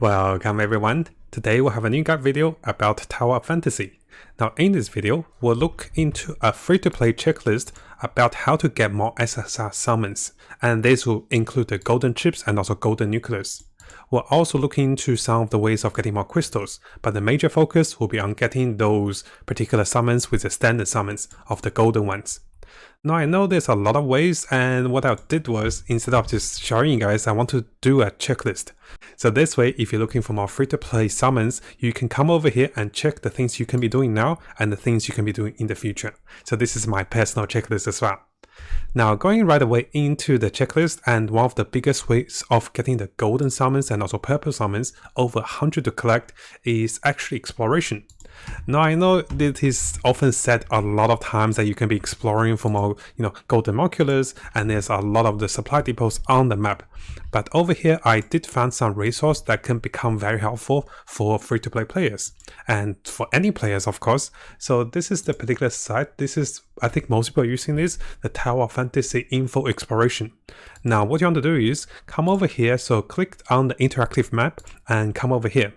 Welcome everyone. Today we'll have a new guide video about Tower of Fantasy. Now in this video, we'll look into a free-to-play checklist about how to get more SSR summons, and this will include the golden chips and also golden nucleus. We'll also look into some of the ways of getting more crystals, but the major focus will be on getting those particular summons with the standard summons of the golden ones. Now I know there's a lot of ways, and what I did was, instead of just showing you guys, I want to do a checklist. So this way, if you're looking for more free-to-play summons, you can come over here and check the things you can be doing now and the things you can be doing in the future. So this is my personal checklist as well. Now going right away into the checklist, and one of the biggest ways of getting the golden summons and also purple summons, over 100 to collect, is actually exploration. Now I know it is often said a lot of times that you can be exploring for more, golden NUCLEUS, and there's a lot of the supply depots on the map. But over here I did find some resource that can become very helpful for free-to-play players, and for any players of course. So this is the particular site. This is, I think most people are using this, the Tower of Fantasy Info Exploration. Now what you want to do is come over here, so click on the interactive map and come over here.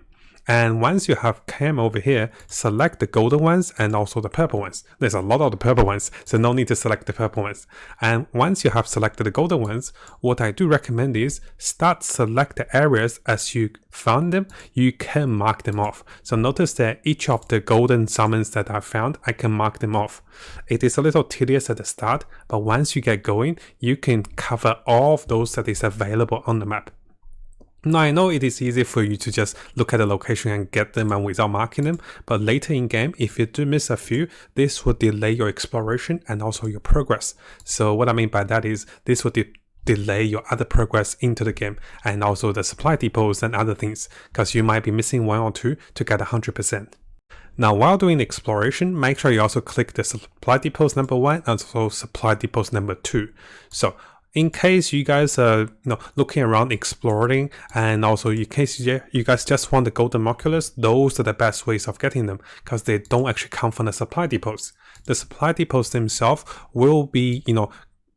And once you have come over here, select the golden ones and also the purple ones. There's a lot of the purple ones, so no need to select the purple ones. And once you have selected the golden ones, what I do recommend is start select the areas as you found them. You can mark them off. So notice that each of the golden summons that I found, I can mark them off. It is a little tedious at the start, but once you get going, you can cover all of those that is available on the map. Now I know it is easy for you to just look at the location and get them and without marking them, but later in game, if you do miss a few, this will delay your exploration and also your progress. So what I mean by that is this will delay your other progress into the game, and also the supply depots and other things, because you might be missing one or two to get 100%. Now while doing the exploration, make sure you also click the supply depots number 1 and also supply depots number 2. So in case you guys are looking around exploring, and also in case you guys just want the golden NUCLEUS, those are the best ways of getting them, because they don't actually come from the supply depots. The supply depots themselves will be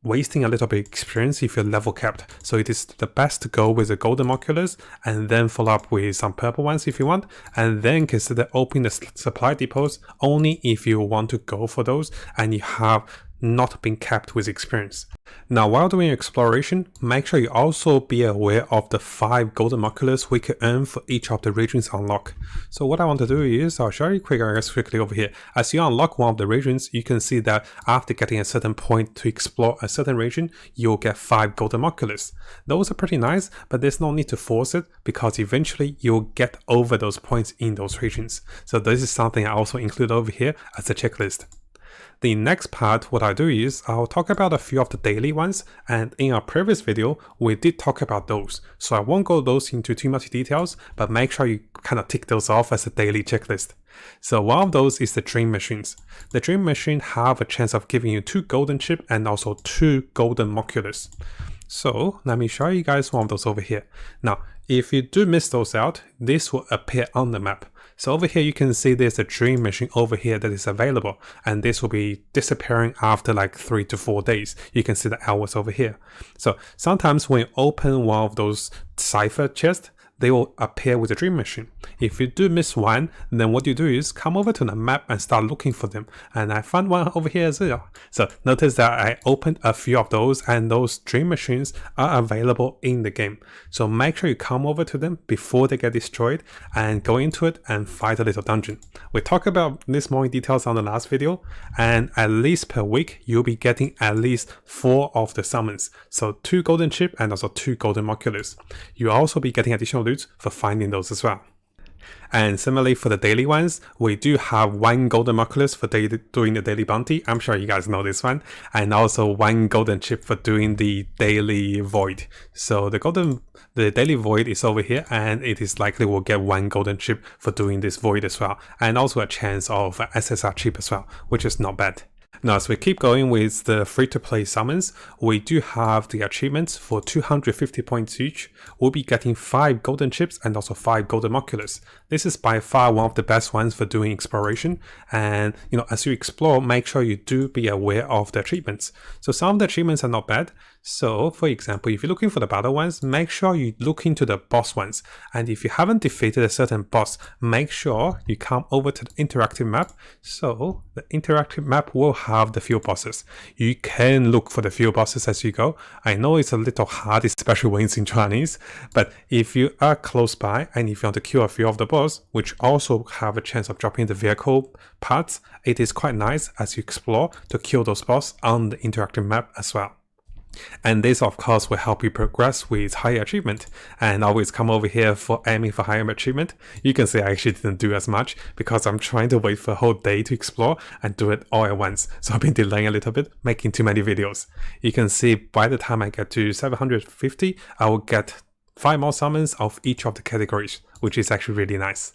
wasting a little bit of experience if you're level capped. So it is the best to go with the golden NUCLEUS and then follow up with some purple ones if you want, and then consider opening the supply depots only if you want to go for those and you have not been capped with experience. Now while doing exploration, make sure you also be aware of the 5 golden NUCLEUS we can earn for each of the regions unlock. So what I want to do is, I'll show you quickly over here. As you unlock one of the regions, you can see that after getting a certain point to explore a certain region, you'll get 5 golden NUCLEUS. Those are pretty nice, but there's no need to force it, because eventually you'll get over those points in those regions. So this is something I also include over here as a checklist. The next part, what I do is I'll talk about a few of the daily ones, and in our previous video we did talk about those, so I won't go those into too much details, but make sure you kind of tick those off as a daily checklist. So one of those is the dream machines. The dream machine have a chance of giving you 2 golden chip and also 2 golden NUCLEUS. So let me show you guys one of those over here. Now if you do miss those out, this will appear on the map. So over here you can see there's a dream machine over here that is available, and this will be disappearing after like 3 to 4 days. You can see the hours over here. So sometimes when you open one of those cipher chests, they will appear with a dream machine. If you do miss one, then what you do is come over to the map and start looking for them. And I found one over here as well. So notice that I opened a few of those, and those dream machines are available in the game. So make sure you come over to them before they get destroyed and go into it and fight a little dungeon. We talked about this more in details on the last video, and at least per week you'll be getting at least 4 of the summons. So 2 golden chip and also 2 golden NUCLEUS. You'll also be getting additional loot for finding those as well. And similarly for the daily ones, we do have 1 golden NUCLEUS for doing the daily bounty. I'm sure you guys know this one. And also 1 golden chip for doing the daily void. So the daily void is over here, and it is likely we'll get 1 golden chip for doing this void as well. And also a chance of SSR chip as well, which is not bad. Now, as we keep going with the free-to-play summons, we do have the achievements for 250 points each. We'll be getting 5 golden chips and also 5 golden NUCLEUS. This is by far one of the best ones for doing exploration. And, as you explore, make sure you do be aware of the achievements. So some of the achievements are not bad. So, for example, if you're looking for the battle ones, make sure you look into the boss ones. And if you haven't defeated a certain boss, make sure you come over to the interactive map. So, the interactive map will have the few bosses. You can look for the few bosses as you go. I know it's a little hard, especially when it's in Chinese, but if you are close by and if you want to kill a few of the boss, which also have a chance of dropping the vehicle parts, it is quite nice as you explore to kill those boss on the interactive map as well. And this of course will help you progress with higher achievement, and always come over here for aiming for higher achievement. You can see I actually didn't do as much because I'm trying to wait for a whole day to explore and do it all at once, so I've been delaying a little bit, making too many videos. You can see by the time I get to 750 I will get 5 more summons of each of the categories, which is actually really nice.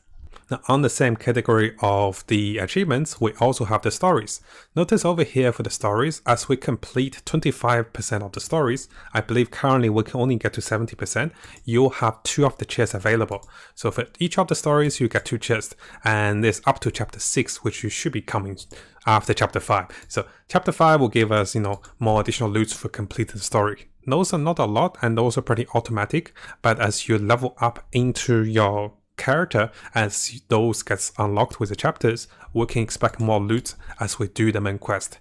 Now, on the same category of the achievements, we also have the stories. Notice over here for the stories, as we complete 25% of the stories, I believe currently we can only get to 70%, you'll have 2 of the chests available. So for each of the stories, you get 2 chests, and there's up to chapter 6, which you should be coming after chapter 5. So chapter 5 will give us, more additional loots for completing the story. Those are not a lot, and those are pretty automatic, but as you level up into your character, as those gets unlocked with the chapters, we can expect more loot as we do the main quest.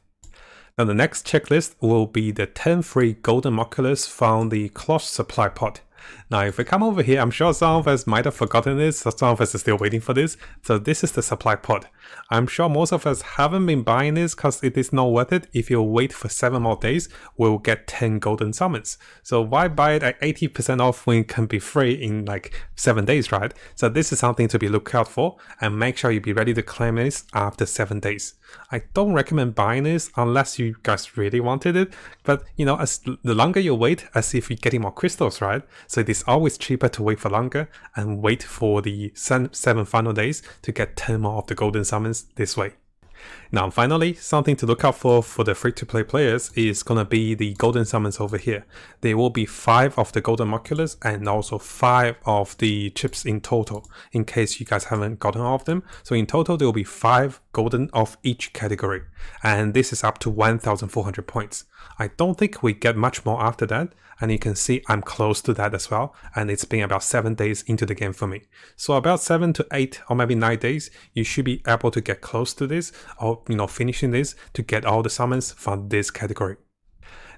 Now the next checklist will be the 10 free golden NUCLEUS from the cloth supply pod. Now if we come over here, I'm sure some of us might have forgotten this, so some of us are still waiting for this. So this is the supply pod. I'm sure most of us haven't been buying this because it is not worth it. If you wait for 7 more days, we'll get 10 golden summons. So why buy it at 80% off when it can be free in like 7 days, right? So this is something to be looked out for, and make sure you be ready to claim this after 7 days. I don't recommend buying this unless you guys really wanted it, but as the longer you wait, as if you're getting more crystals, right? So it is always cheaper to wait for longer and wait for the 7 final days to get 10 more of the golden summons this way. Now finally, something to look out for the free-to-play players is gonna be the golden summons over here. There will be 5 of the golden NUCLEUS and also 5 of the chips in total, in case you guys haven't gotten all of them. So in total there will be 5 golden of each category, and this is up to 1,400 points. I don't think we get much more after that, and you can see I'm close to that as well, and it's been about 7 days into the game for me. So about 7 to 8 or maybe 9 days, you should be able to get close to this, or finishing this to get all the summons from this category.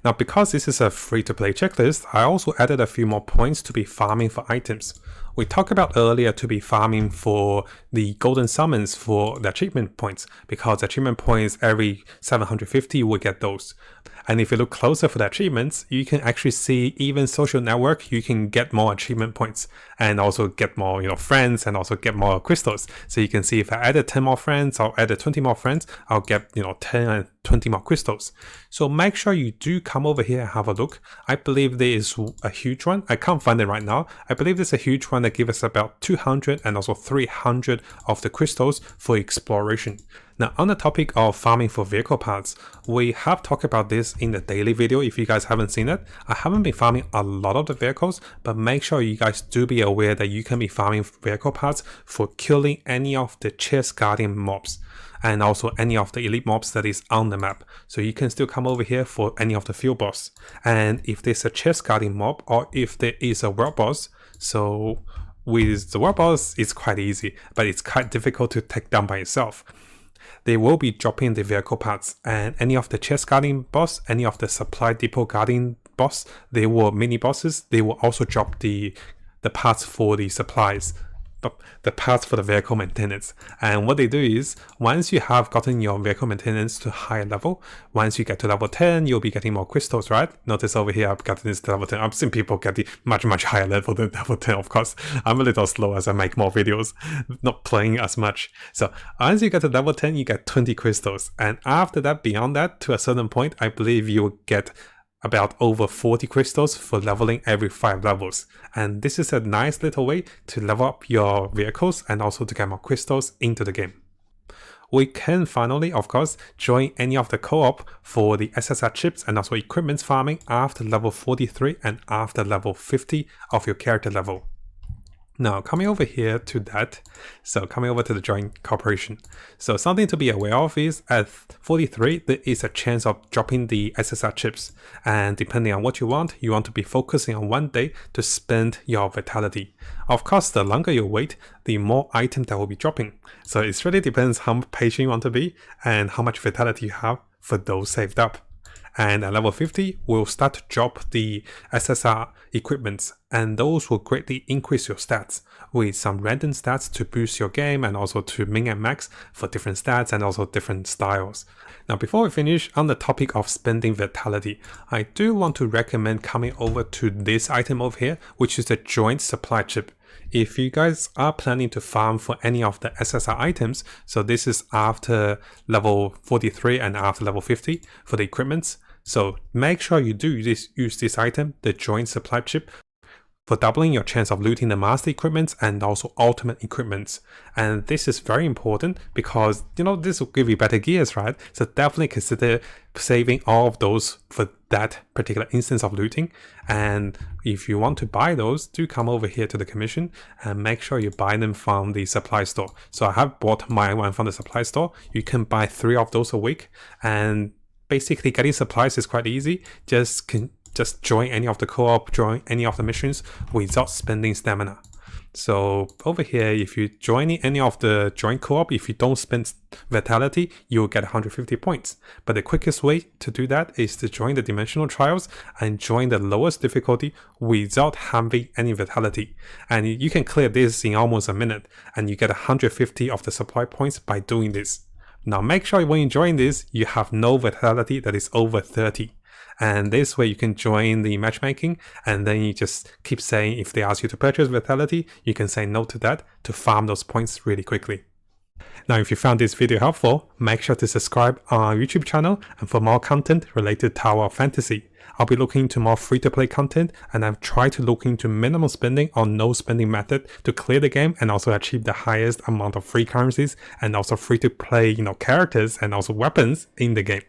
Now because this is a free-to-play checklist, I also added a few more points to be farming for items. We talked about earlier to be farming for the golden summons for the achievement points, because achievement points every 750 will get those. And if you look closer for the achievements, you can actually see even social network, you can get more achievement points and also get more friends and also get more crystals. So you can see if I added 10 more friends or added 20 more friends, I'll get 10 and 20 more crystals. So make sure you do come over here and have a look. I believe there is a huge one. I can't find it right now. I believe there's a huge one that gives us about 200 and also 300 of the crystals for exploration. Now on the topic of farming for vehicle parts, we have talked about this in the daily video. If you guys haven't seen it, I haven't been farming a lot of the vehicles, but make sure you guys do be aware that you can be farming vehicle parts for killing any of the chest guarding mobs, and also any of the elite mobs that is on the map. So you can still come over here for any of the field boss. And if there's a chest guarding mob, or if there is a world boss, so with the world boss it's quite easy, but it's quite difficult to take down by itself. They will be dropping the vehicle parts, and any of the chest guarding boss, any of the supply depot guarding boss, they were mini bosses, they will also drop the parts for the supplies, the parts for the vehicle maintenance. And what they do is, once you have gotten your vehicle maintenance to higher level, once you get to level 10, you'll be getting more crystals, right? Notice over here, I've gotten this to level 10. I've seen people get the much higher level than level 10, of course. I'm a little slow as I make more videos, not playing as much. So once you get to level 10, you get 20 crystals. And after that, beyond that, to a certain point, I believe you will get about over 40 crystals for leveling every 5 levels. And this is a nice little way to level up your vehicles and also to get more crystals into the game. we can finally, of course, join any of the co-op for the SSR chips and also equipment farming after level 43 and after level 50 of your character level. Now, coming over here to that, so coming over to the joint cooperation. So something to be aware of is at 43, there is a chance of dropping the SSR chips. And depending on what you want to be focusing on one day to spend your vitality. Of course, the longer you wait, the more items that will be dropping. So it really depends how patient you want to be and how much vitality you have for those saved up. And at level 50, we'll start to drop the SSR equipments, and those will greatly increase your stats with some random stats to boost your game and also to min and max for different stats and also different styles. Now, before we finish on the topic of spending vitality, I do want to recommend coming over to this item over here, which is the joint supply chip. If you guys are planning to farm for any of the SSR items, so this is after level 43 and after level 50 for the equipments, so make sure you do use this item, the joint supply chip, for doubling your chance of looting the master equipments and also ultimate equipments. And this is very important because, this will give you better gears, right? So definitely consider saving all of those for that particular instance of looting. And if you want to buy those, do come over here to the commission and make sure you buy them from the supply store. So I have bought my one from the supply store. You can buy 3 of those a week, and basically getting supplies is quite easy. Just join any of the co-op, join any of the missions without spending stamina. So over here, if you join any of the joint co-op, if you don't spend vitality, you'll get 150 points. But the quickest way to do that is to join the dimensional trials and join the lowest difficulty without having any vitality. And you can clear this in almost a minute, and you get 150 of the supply points by doing this. Now make sure when you join this, you have no vitality that is over 30. And this way you can join the matchmaking, and then you just keep saying, if they ask you to purchase vitality, you can say no to that to farm those points really quickly. Now, if you found this video helpful, make sure to subscribe on our YouTube channel and for more content related to Tower of Fantasy. I'll be looking into more free-to-play content, and I've tried to look into minimum spending or no spending method to clear the game and also achieve the highest amount of free currencies and also free-to-play, characters and also weapons in the game.